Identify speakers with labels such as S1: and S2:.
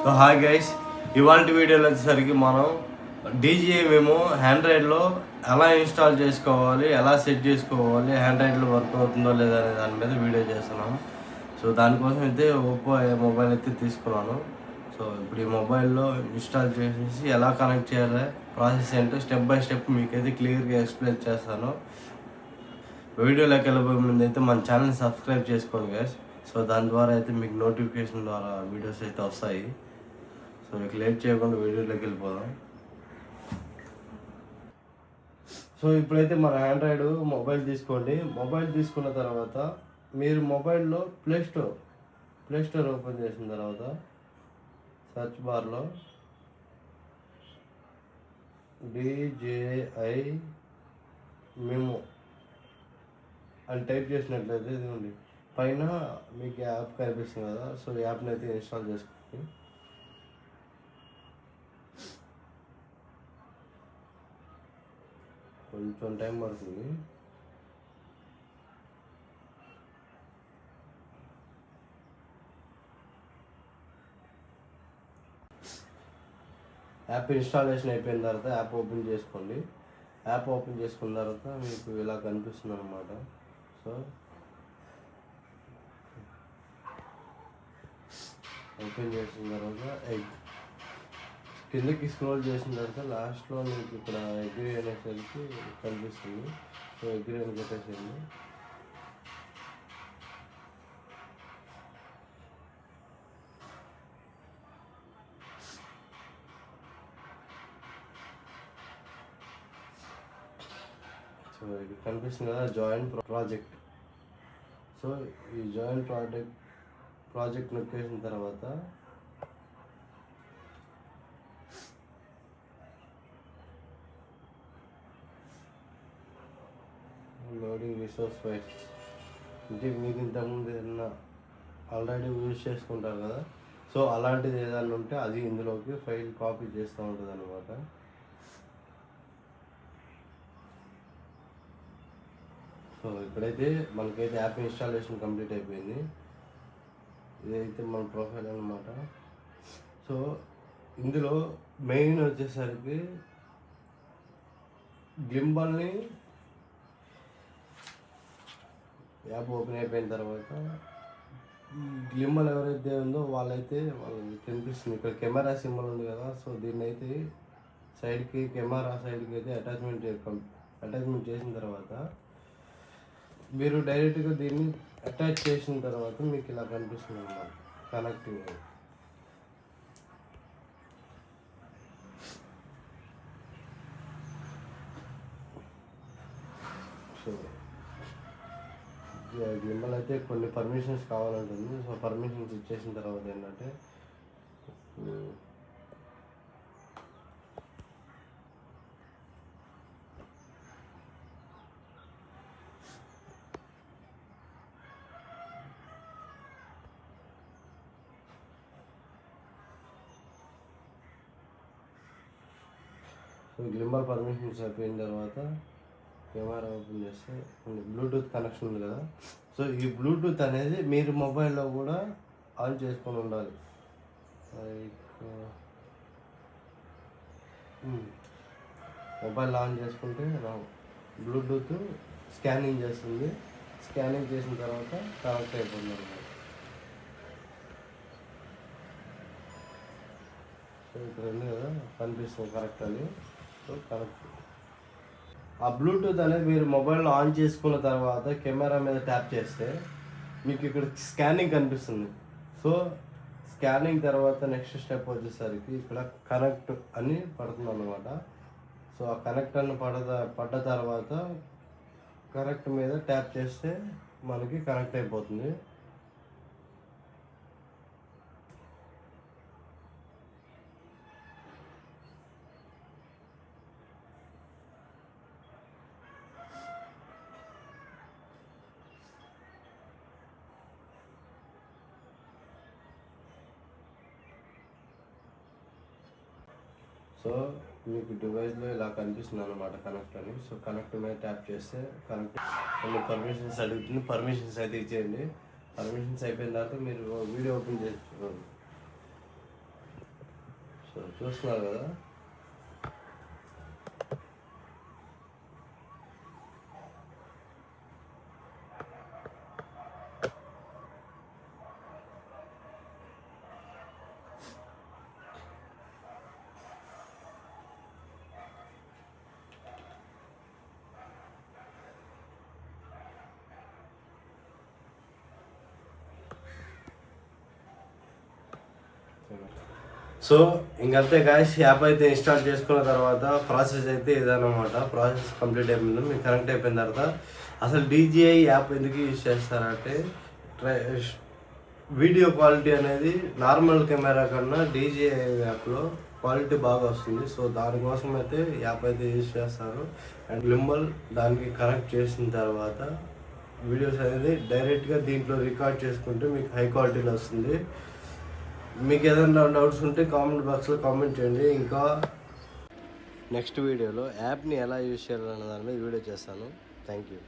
S1: So hi guys, ఇవాళ వీడియోలో వచ్చేసరికి మనం డీజే మేము ఆండ్రాయిడ్లో ఎలా ఇన్స్టాల్ చేసుకోవాలి, ఎలా సెట్ చేసుకోవాలి, ఆండ్రాయిడ్లో వర్క్ అవుతుందో లేదా అనే దాని మీద వీడియో చేస్తున్నాం. సో దానికోసం అయితే ఓప్పో మొబైల్ అయితే తీసుకున్నాను. సో ఇప్పుడు ఈ మొబైల్లో ఇన్స్టాల్ చేసేసి ఎలా కనెక్ట్ చేయాలి, ప్రాసెస్ ఏంటో స్టెప్ బై స్టెప్ మీకైతే క్లియర్గా ఎక్స్ప్లెయిన్ చేస్తాను. వీడియోలోకి వెళ్ళబోయే ముందు అయితే మన ఛానల్ని సబ్స్క్రైబ్ చేసుకోండి గైస్. సో దాని ద్వారా అయితే మీకు నోటిఫికేషన్ ద్వారా వీడియోస్ అయితే వస్తాయి. సో ఇక లేట్ చేయకుండా వీడియోలోకి వెళ్ళిపోదాం. సో ఇప్పుడైతే మన ఆండ్రాయిడ్ మొబైల్ తీసుకోండి. మొబైల్ తీసుకున్న తర్వాత మీరు మొబైల్లో ప్లే స్టోర్ ఓపెన్ చేసిన తర్వాత సెర్చ్ బార్లో DJI మెమో అని టైప్ చేసినట్లయితే ఇదిగోండి పైన మీకు యాప్ కనిపిస్తుంది కదా. సో యాప్ని అయితే ఇన్స్టాల్ చేసుకోండి. కొంచెం టైం పడుతుంది. యాప్ ఇన్స్టాలేషన్ అయిపోయిన తర్వాత యాప్ ఓపెన్ చేసుకోండి. యాప్ ఓపెన్ చేసుకున్న తర్వాత మీకు ఇలా కనిపిస్తుంది అన్నమాట. సో ఓపెన్ చేసిన తర్వాత కిందకి స్క్రోల్ చేసిన తర్వాత లాస్ట్లో మీకు ఇక్కడ అగ్రీ అనేసరికి కనిపిస్తుంది. సో అగ్రీ అని పెట్టేసింది. సో ఇది కనిపిస్తుంది కదా జాయిన్ ప్రాజెక్ట్. సో ఈ జాయిన్ ప్రాజెక్ట్ నొక్కేసిన తర్వాత లోడింగ్ రిసోర్స్ ఫైల్స్ అంటే మీకు ఇంతకుముందు ఏదన్నా ఆల్రెడీ యూజ్ చేసుకుంటారు కదా. సో అలాంటిది ఏదైనా ఉంటే అది ఇందులోకి ఫైల్ కాపీ చేస్తూ ఉంటుంది అన్నమాట. సో ఇప్పుడైతే మనకైతే యాప్ ఇన్స్టాలేషన్ కంప్లీట్ అయిపోయింది. ఇదైతే మన ప్రొఫైల్ అన్నమాట. సో ఇందులో మెయిన్ వచ్చేసరికి గింబల్ని యాప్ ఓపెన్ అయిపోయిన తర్వాత గింబల్ ఎవరైతే ఉందో వాళ్ళకి కనిపిస్తుంది. ఇక్కడ కెమెరా సింబల్ ఉంది కదా. సో దీన్ని అయితే సైడ్కి కెమెరా సైడ్కి అయితే అటాచ్మెంట్ చేసిన తర్వాత మీరు డైరెక్ట్గా దీన్ని అటాచ్ చేసిన తర్వాత మీకు ఇలా కనిపిస్తుంది అన్నమాట కనెక్టింగ్. సో గింబల్ అయితే కొన్ని పర్మిషన్స్ కావాలంటుంది. సో పర్మిషన్స్ ఇచ్చేసిన తర్వాత ఏంటంటే గింబల్ పర్మిషన్స్ అయిపోయిన తర్వాత కెమెరా ఓపెన్ చేస్తే బ్లూటూత్ కనెక్షన్ ఉంది కదా. సో ఈ బ్లూటూత్ అనేది మీరు మొబైల్లో కూడా ఆన్ చేసుకొని ఉండాలి. మొబైల్ ఆన్ చేసుకుంటే బ్లూటూత్ స్కానింగ్ చేస్తుంది. స్కానింగ్ చేసిన తర్వాత కనెక్ట్ అయిపోతుంది అన్నమాట. సో ఇక్కడ ఉంది కదా కనిపిస్తుంది కరెక్ట్ అని. సో కరెక్ట్ ఆ బ్లూటూత్ అనేది మీరు మొబైల్లో ఆన్ చేసుకున్న తర్వాత కెమెరా మీద ట్యాప్ చేస్తే మీకు ఇక్కడ స్కానింగ్ కనిపిస్తుంది. సో స్కానింగ్ తర్వాత నెక్స్ట్ స్టెప్ వచ్చేసరికి ఇక్కడ కనెక్ట్ అని పడుతుంది అన్నమాట. సో ఆ కనెక్ట్ అని పడ్డ తర్వాత కనెక్ట్ మీద ట్యాప్ చేస్తే మనకి కనెక్ట్ అయిపోతుంది. సో మీకు డివైస్లో ఇలా కనిపిస్తుంది అన్నమాట కనెక్ట్ అని. సో కనెక్ట్ మీద ట్యాప్ చేస్తే కనెక్ట్ కొన్ని పర్మిషన్స్ అడుగుతుంది. పర్మిషన్స్ అయితే ఇచ్చేయండి. పర్మిషన్స్ అయిపోయిన తర్వాత మీరు వీడియో ఓపెన్ చేసి చూడండి. సో చూస్తున్నారు కదా, సో ఇంకంతే గాయస్. యాప్ అయితే ఇన్స్టాల్ చేసుకున్న తర్వాత ప్రాసెస్ అయితే ఇదన్నమాట. ప్రాసెస్ కంప్లీట్ అయిపోయింది. మీకు కనెక్ట్ అయిపోయిన తర్వాత అసలు DJI యాప్ ఎందుకు యూజ్ చేస్తారంటే వీడియో క్వాలిటీ అనేది నార్మల్ కెమెరా కన్నా DJI యాప్లో క్వాలిటీ బాగా వస్తుంది. సో దానికోసం అయితే యాప్ అయితే యూజ్ చేస్తారు. అండ్ గింబల్ దానికి కనెక్ట్ చేసిన తర్వాత వీడియోస్ అనేది డైరెక్ట్గా దీంట్లో రికార్డ్ చేసుకుంటే మీకు హై క్వాలిటీలో వస్తుంది. మీకు ఏదైనా డౌట్స్ ఉంటే కామెంట్ బాక్స్లో కామెంట్ చేయండి. ఇంకా నెక్స్ట్ వీడియోలో యాప్ని ఎలా యూజ్ చేయాలన్న దాని మీద వీడియో చేస్తాను. Thank you.